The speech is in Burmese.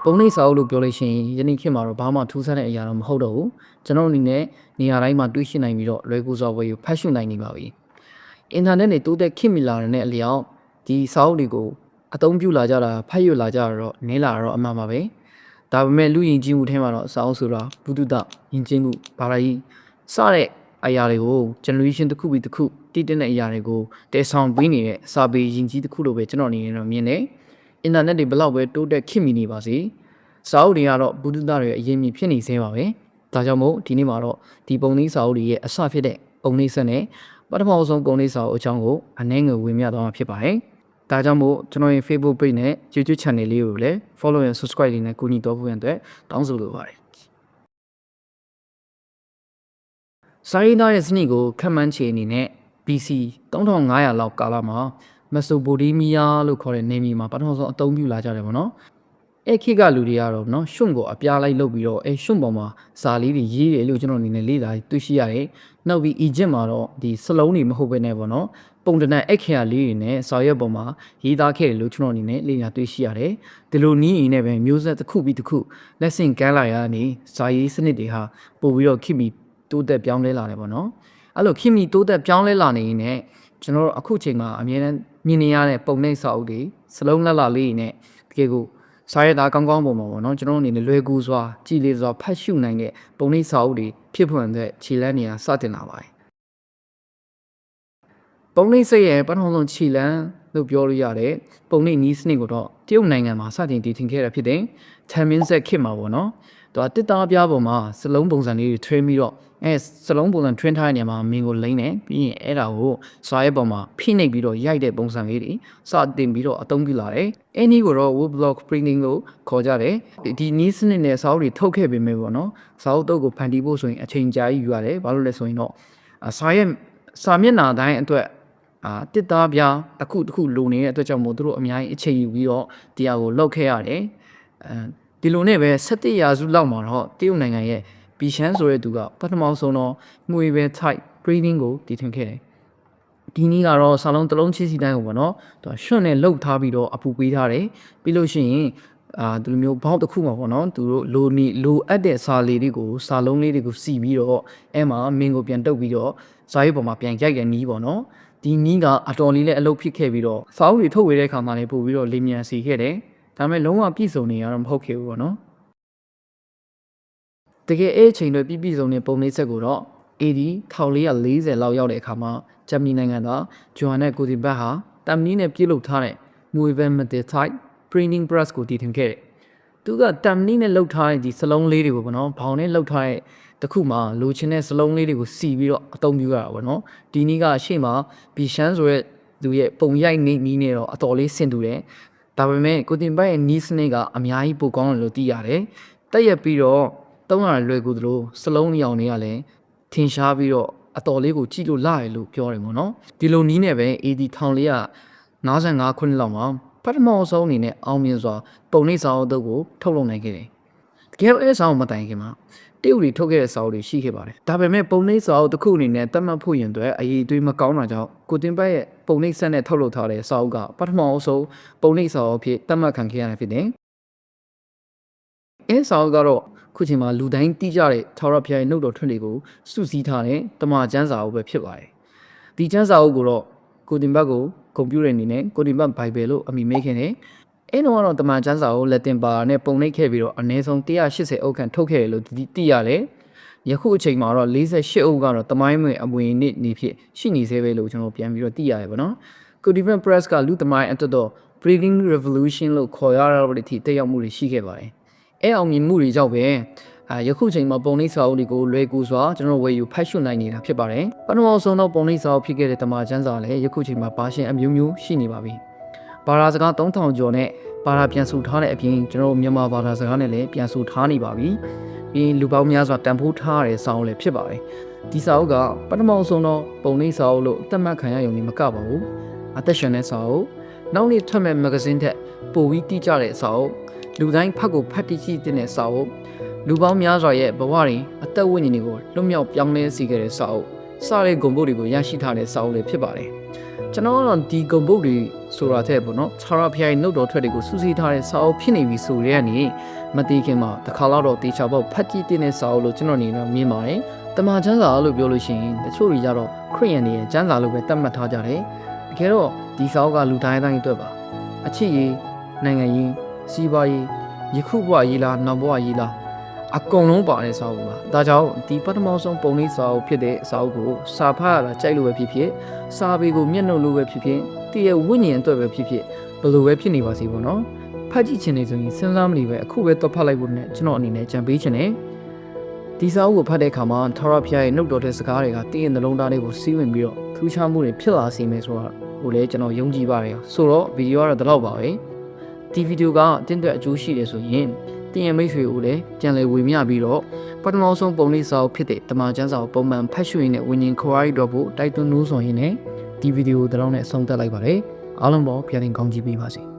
ပုံနှိပ်စာအုပ်လို့ပြောလို့ရှိရင်ယနေ့ခေတ်မှာတော့ဘာမှထူးဆန်းတဲ့အရာတော့မဟုတ်တော့ဘူးကျွန်တော်အနေနဲ့နေရာတိုင်းမှာတွေ့ရှိနိုင်ပြီးတော့လွယ်ကူစွာဝယ်ယူဖတ်ရှုနိုင်နေပါပြီအင်တာနက်နဲ့တိုးတက်ခေတ်မီလာတဲ့အလျောက်ဒီစာအုပ်တွေကိုအသုံးပြုလာကြတာဖတ်ယူလာကြတော့နည်းလာတော့အမှန်ပါပဲဒါပေမဲ့လူယဉ်ကျေးမှုထဲမှာတော့စာအုပ်ဆိုတာဘုဒ္ဓယဉ်ကျေးမှုဘာသာရေးစတဲ့အရာတွေကို generation တစ်ခုပြီးတစ်ခုတည်တဲ့အရာတွေကိုတည်ဆောင်ပေးနေတဲ့စာပေယဉ်ကျေးတစ်ခုလိုပဲကျွန်တော်အနေနဲ့တော့မြင်တယ်အင်တာနက်တွေဘလောက်ပဲတိုးတက်ခေတ်မီနေပါစေစာအုပ်တွေကတော့ဘုဒ္ဓတွေရဲ့အရင်မြစ်ဖြစ်နေသေးပါပဲဒါကြောင့်မို့ဒီနေ့မှာတော့ဒီပုံနှိပ်စာအုပ်တွေရဲ့အစဖြစ်တဲ့ပုံနှိပ်ဆက်နဲ့ပထမဆုံးပုံနှိပ်စာအုပ်အကြောင်းကိုအနည်းငယ်ဝေမျှသွားမှာဖြစ်ပါတယ်ဒါကြောင့်မို့ကျွန်တော်ရဲ့ Facebook page နဲ့ YouTube channel လေးကိုလည်း follow and subscribe လေးနဲ့ကူညီတော့ဖို့ရန်အတွက်တောင်းဆိုလိုပါတယ်စာရေးသားရဲ့စနစ်ကိုခန့်မှန်းခြေအနေနဲ့ BC 3500လောက်ကာလမှာမက်ဆိုပိုဒီးမီးယားလို့ခေါ်တဲ့နေမြေမှာပထမဆုံးအသုံးပြုလာကြတယ်ပေါ့နော်အဲ့ခေတ်ကလူတွေကတော့နော်ရှွန့်ကိုအပြားလိုက်လုပ်ပြီးတော့အဲ့ရှွန့်ပေါ်မှာစာလေးတွေရေးတယ်လို့ကျွန်တော်အနေနဲ့လေ့လာတွေ့ရှိရတယ်။နောက်ပြီးအီဂျစ်မှာတော့ဒီစလုံးတွေမဟုတ်ဘဲနဲ့ပေါ့နော်ပုံတနက်အခရာလေးတွေနဲ့စာရွက်ပေါ်မှာရေးသားခဲ့တယ်လို့ကျွန်တော်အနေနဲ့လေ့လာတွေ့ရှိရတယ်။ဒီလိုနည်းအင်းနဲ့ပဲမျိုးဆက်တစ်ခုပြီးတစ်ခုလက်ဆင့်ကမ်းလာရတဲ့စာရေးစနစ်တွေဟာပို့ပြီးတော့ခေတ်မီတိုးတက်ပြောင်းလဲလာတယ်ပေါ့နော်။အဲ့လိုခေတ်မီတိုးတက်ပြောင်းလဲလာနေရင်လည်းကျွန်တော်တို့အခုချိန်မှာအမြဲတမ်းမြင်နေရတဲ့ပုံနှိပ်စာအုပ်တွေစလုံးလက်လာလေးတွေနဲ့တကယ်ကိုစာရေးသားကောင်းကောင်းပုံမှာပေါ့နော်ကျွန်တော်အနေနဲ့လွယ်ကူစွာကြည်လေးစွာဖတ်ရှုနိုင်တဲ့ပုံနှိပ်စာအုပ်တွေဖြစ်ဖွယ်တဲ့ခြေလှမ်းနေရာစတင်လာပါတယ်ပုံနှိပ်စိတ်ရဲ့ပထမဆုံးခြေလှမ်းလို့ပြောလို့ရတယ်ပုံနှိပ်နီးစနစ်ကိုတော့တရုတ်နိုင်ငံမှာစတင်တည်ထင်ခဲ့တာဖြစ်တဲ့ထမ်မင်းဆက်ခေတ်မှာပေါ့နော်သူကတစ်သားပြားပေါ်မှာစလုံးပုံစံလေးတွေထွင်းပြီးတော့စလုံးပုံစံထွင်းထားတဲ့နေရာမှာမင်းကိုလိမ့်တယ်ပြီးရင်အဲ့ဒါကိုစာရဲပေါ်မှာဖိနှိပ်ပြီးတော့ရိုက်တဲ့ပုံစံလေးတွေစတင်ပြီးတော့အသုံးပြုလာတယ်။အဲ့ဒီကိုတော့ wood block printing လို့ခေါ်ကြတယ်။ဒီနီးစနစ်နဲ့စာအုပ်တွေထုတ်ခဲ့ပေမဲ့ပေါ့နော်စာအုပ်တုပ်ကိုဖန်တီးဖို့ဆိုရင်အချိန်ကြာကြီးယူရတယ်။ဘာလို့လဲဆိုရင်တော့စာမျက်နှာတိုင်းအတွက်တစ်သားပြားတစ်ခုလိုနေတဲ့အတွက်ကြောင့်မို့သူတို့အများကြီးအချိန်ယူပြီးတော့တရားကိုလောက်ခဲ့ရတယ်။ဒီလိုနဲ့ပဲ17ရာစုလောက်မှာတော့တရုတ်နိုင်ငံရဲ့ဘီရှန်ဆိုတဲ့သူကပထမဆုံးတော့ငွေပဲ type printing ကိုတည်ထွင်ခဲ့တယ်။ဒီနည်းကတော့စာလုံးတစ်လုံးချစ်စီတိုင်းကိုပေါ့နော်သူကရွှွန့်နဲ့လှုပ်ထားပြီးတော့အပူပေးထားတယ်။ပြီးလို့ရှိရင်ဒီလိုမျိုးဘောက်တစ်ခုမှာပေါ့နော်သူတို့လိုအပ်တဲ့စာလေးတွေကိုစာလုံးလေးတွေကိုစီပြီးတော့အဲ့မှာမင်းကိုပြန်တုပ်ပြီးတော့စာရေးပေါ်မှာပြန်ရိုက်တဲ့နည်းပေါ့နော်။ဒီနည်းကအတော်လေးလည်းအလုပ်ဖြစ်ခဲ့ပြီးတော့စာအုပ်တွေထုတ်ဝေတဲ့အခါမှာလည်းပို့ပြီးတော့လေမြန်စီခဲ့တယ်။ဒါပေမဲ့လုံးဝပြည့်စုံနေရတော့မဟုတ်ခဲ့ဘူးပေါ့နော်။တကယ်အဲ့အချိန်တွေပြည့်စုံတဲ့ပုံနှိပ်ဆက်ကိုတော့ AD 1440လောက်ရောက်တဲ့အခါမှာဂျာမနီနိုင်ငံသားဂျွန်နဲ့ကိုဒီဘတ်ဟာတမ်နီးနဲ့ပြုလုပ်ထားတဲ့မွေဗန်မက်တယ် type printing press ကိုတည်ထွင်ခဲ့တယ်။သူကတမ်နီးနဲ့လှုပ်ထားတဲ့ဒီစလုံးလေးတွေကိုပေါ့နော်ဘောင်နဲ့လှုပ်ထားတဲ့တခုမှလိုချင်တဲ့စလုံးလေးတွေကိုစီပြီးတော့အသုံးပြုရတာပေါ့နော်။ဒီနည်းကရှေ့မှာဘီရှန်ဆိုတဲ့သူရဲ့ပုံရိုက်နည်းနဲ့တော့အတော်လေးဆင်တူတယ်။ဒါပေမဲ့ကိုတင်ဘတ်ရဲ့နီးစနစ်ကအများကြီးပိုကောင်းတယ်လို့သိရတယ်။တက်ရက်ပြီးတော့သုံးရလွယ်ကူသလိုစလုံးရောင်တွေကလည်းထင်ရှားပြီးတော့အတော်လေးကိုကြည့်လို့လာရလို့ပြောတယ်ပေါ့နော်ဒီလိုနီးနဲ့ပဲ AD 1455ခုနှစ်လောက်မှာပထမဆုံးအနေနဲ့အောင်မြင်စွာပုံနှိပ်စာအုပ်ကိုထုတ်လုပ်နိုင်ခဲ့တယ်တကယ်အဲ့စာအုပ်မတိုင်ခင်မှာတရုတ်တွေထုတ်ခဲ့တဲ့စာအုပ်တွေရှိခဲ့ပါတယ်ဒါပေမဲ့ပုံနှိပ်စာအုပ်တစ်ခုအနေနဲ့သတ်မှတ်ဖို့ရင်အတွက်အရေးအသွေးမကောင်းတာကြောင့်ကိုတင်ဘတ်ရဲ့ပုံနှိပ်ဆက်နဲ့ထုတ်လုပ်ထားတဲ့စာအုပ်ကပထမဆုံးပုံနှိပ်စာအုပ်ဖြစ်သတ်မှတ်ခံခဲ့ရတာဖြစ်တယ်အဲစာအုပ်ကတော့ခုချိန်မှာလူတိုင်းတီးကြတဲ့ထာဝရဘုရားရဲ့နှုတ်တော်ထွန်းတွေကိုစုစည်းထားတဲ့တမန်ကျမ်းစာအုပ်ပဲဖြစ်ပါတယ်။ဒီကျမ်းစာအုပ်ကိုတော့ကိုတင်ဘတ်ကိုကွန်ပျူတာအနေနဲ့ကိုတင်ဘတ်ဘိုင်ဘယ်လို့အမည်မေးခဲ့တယ်။အဲတော့တမန်ကျမ်းစာအုပ်လက်တင်ပါနဲ့ပုံနှိပ်ခဲ့ပြီးတော့အနည်းဆုံး180အုပ်ခန့်ထုတ်ခဲ့တယ်လို့သိရတယ်။ယခုအချိန်မှာတော့48အုပ်ကတော့တမိုင်းဝင်အမွေနေဖြစ်ရှိနေသေးပဲလို့ကျွန်တော်ပြန်ပြီးတော့သိရတယ်ပေါ့နော်။ကိုဒီဗန်ပရက်စ်ကလူသမိုင်းအတွက်တော့ Printing Revolution လို့ခေါ်ရတဲ့အထိတက်ရောက်မှုတွေရှိခဲ့ပါတယ်။အဲအောင်မြင်မှုတွေကြောင့်ပဲယခုချိန်မှာပုံနှိပ်စာအုပ်တွေကိုလွယ်ကူစွာကျွန်တော်ဝယ်ယူဖတ်ရှုနိုင်နေတာဖြစ်ပါတယ်။ပထမဆုံးတော့ပုံနှိပ်စာအုပ်ဖြစ်ခဲ့တဲ့တမန်ကျမ်းစာလည်းယခုချိန်မှာပါရှင်အမျိုးမျိုးရှိနေပါပြီ။ဘာသာစကား3000ကျော်နဲ့ဘာသာပြန်ဆိုထားတဲ့အပြင်ကျွန်တော်မြန်မာဘာသာစကားနဲ့လည်းပြန်ဆိုထားနေပါပြီ။ပြီးလူပေါင်းများစွာတန်ဖိုးထားတဲ့စာအုပ်လည်းဖြစ်ပါတယ်။ဒီစာအုပ်ကပထမဆုံးတော့ပုံနှိပ်စာအုပ်လို့သတ်မှတ်ခံရရုံနဲ့မကပါဘူး။အသက်ရှင်တဲ့စာအုပ်နောက်နေ့ထွက်မဲ့မဂ္ဂဇင်းထက်ပိုပြီးတိကျတဲ့စာအုပ်လူတိုင်းဖတ်ကိုဖတ်တိရှိတဲ့စာအုပ်လူပေါင်းများစွာရဲ့ဘဝတွေအသက်ဝိညာဉ်တွေကိုလွတ်မြောက်ပြောင်းလဲစေခဲ့တဲ့စာအုပ်စတဲ့ဂုဏ်ပုဒ်တွေကိုရရှိထားတဲ့စာအုပ်လေးဖြစ်ပါတယ်။ ကျွန်တော်ကတော့ဒီဂုံပုတ်တွေဆိုတာတဲ့ပေါ့နော်ခြာရဖျားရဲ့နှုတ်တော်ထွက်တွေကိုစူးစီးထားတဲ့စာအုပ်ဖြစ်နေပြီဆိုရဲကနေမတိခင်မှာတစ်ခါတော့တေချာပေါက်ဖတ်ကြည့်တဲ့စာအုပ်လို့ကျွန်တော်အနေနဲ့မြင်ပါတယ်တမန်ကျမ်းစာလို့ပြောလို့ရှိရင်တချို့တွေကြတော့ခရစ်ယာန်တွေရဲ့ကျမ်းစာလို့ပဲသတ်မှတ်ထားကြတယ်တကယ်တော့ဒီစာအုပ်ကလူတိုင်းတိုင်းအတွက်ပါအချစ်ရေးနိုင်ငံရေးစီးပွားရေးယခုဘဝရေးလားနောက်ဘဝရေးလားအကုန်လုံးပါတဲ့စာအုပ်ပါဒါကြောင့်ဒီပထမဆုံးပုံလေးစာအုပ်ဖြစ်တဲ့စာအုပ်ကိုစာဖတ်ရတာကြိုက်လို့ပဲဖြစ်ဖြစ်စာပေကိုမျက်နှာလို့ပဲဖြစ်ဖြစ်တည့်ရဲ့ဝိညာဉ်အတွက်ပဲဖြစ်ဖြစ်ဘယ်လိုပဲဖြစ်နေပါစေပေါ့နော်ဖတ်ကြည့်ချင်နေဆိုရင်စဉ်းစားမနေပဲအခုပဲတော့ဖတ်လိုက်ဖို့နဲ့ကျွန်တော်အနေနဲ့ကြံပေးချင်တယ်ဒီစာအုပ်ကိုဖတ်တဲ့အခါမှာထာဝရဘုရားရဲ့နှုတ်တော်တဲ့စကားတွေကတည့်ရဲ့နှလုံးသားလေးကိုစီးဝင်ပြီးတော့ထူးခြားမှုတွေဖြစ်လာစေမယ်ဆိုတာကိုလည်းကျွန်တော်ယုံကြည်ပါတယ်ဆိုတော့ဗီဒီယိုကတော့ဒီလောက်ပါပဲဒီဗီဒီယိုကတင်းတဲ့အကျိုးရှိတယ်ဆိုရင်တင်ရမိတ်ဆွေကိုလည်းကြံလည်ဝေမျှပြီးတော့ပထမဆုံးပုံလေးစာအုပ်ဖြစ်တဲ့တမန်ကျမ်းစာကိုပုံမှန်ဖတ်ရှုရင်းနဲ့ဝิญဉ်ခွာရီတော့ဖို့တိုက်တွန်းလို့ဆိုရင်လည်းဒီဗီဒီယိုတစ်လုံးနဲ့အဆုံးသတ်လိုက်ပါတယ်အားလုံးပေါ်ပြန်လည်ကောင်းချီးပေးပါစေ